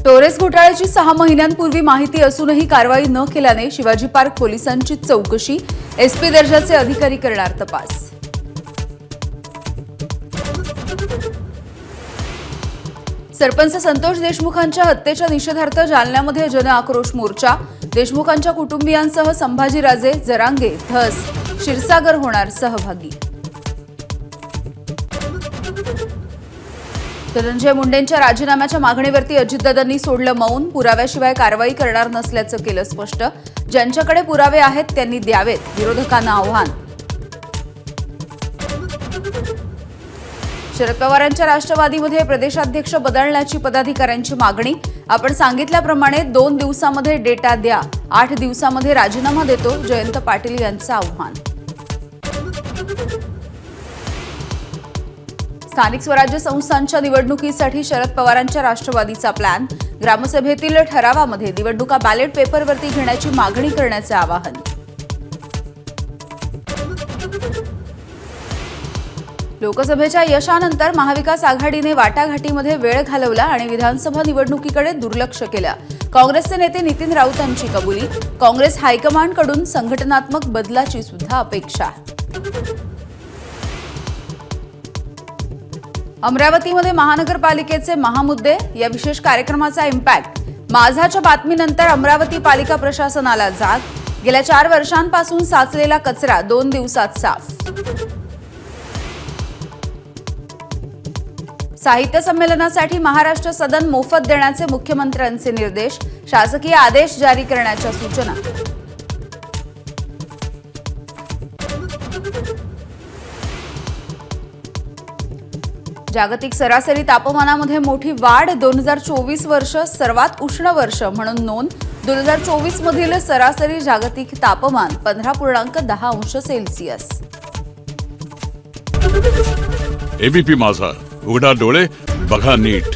Torres घोटाळ्याची 6 महिन्यांपूर्वी माहिती असूनही कारवाई न केल्याने शिवाजी पार्क पोलिसांची चौकशी, एसपी दर्जाचे अधिकारी करणार तपास। सरपंच संतोष देशमुखांच्या हत्येच्या निषेधार्थ जालन्यामध्ये जनआक्रोश मोर्चा, देशमुखांच्या कुटुंबियांसह संभाजीराजे, जरांगे, धस, क्षीरसागर होणार सहभागी। धनंजय मुंडेंच्या राजीनाम्याच्या मागणीवरती अजितदादांनी सोडलं मौन, पुराव्याशिवाय कारवाई करणार नसल्याचं केलं स्पष्ट। ज्यांच्याकडे पुरावे आहेत त्यांनी द्यावेत, विरोधकांना आव्हान। शरद पवारांच्या राष्ट्रवादीमध्ये प्रदेशाध्यक्ष बदलण्याची पदाधिकाऱ्यांची मागणी। आपण सांगितल्याप्रमाणे 2 दिवसांमध्ये डेटा द्या, 8 दिवसांमध्ये राजीनामा देतो, जयंत पाटील यांचं आव्हान। स्थानिक स्वराज्य संस्थांच्या निवडणुकीसाठी शरद पवारांच्या राष्ट्रवादीचा प्लॅन, ग्रामसभेतील ठरावामध्ये निवडणुका बॅलेट पेपरवरती घेण्याची मागणी करण्याचे आवाहन। लोकसभेच्या यशानंतर महाविकास आघाडीने वाटाघाटीमध्ये वेळ घालवला आणि विधानसभा निवडणुकीकडे दुर्लक्ष केलं। काँग्रेसचे नेते नितीन राऊतांची कबुली, काँग्रेस हायकमांडकडून संघटनात्मक बदलाची सुद्धा अपेक्षा। अमरावतीमध्ये महानगरपालिकेचे महामुद्दे या विशेष कार्यक्रमाचा इम्पॅक्ट। माझाच्या बातमीनंतर अमरावती पालिका प्रशासनाला जाग, गेल्या 4 वर्षांपासून साचलेला कचरा 2 दिवसात साफ। साहित्य संमेलनासाठी महाराष्ट्र सदन मोफत देण्याचे मुख्यमंत्र्यांचे निर्देश, शासकीय आदेश जारी करण्याच्या सूचना। जागतिक सरासरी तापमानामध्ये मोठी वाढ, 2024 वर्ष सर्वात उष्ण वर्ष म्हणून नोंद। 2024 मधील सरासरी जागतिक तापमान 15.10 अंश सेल्सिअस। एबीपी माझा, उघडा डोळे बघा नीट।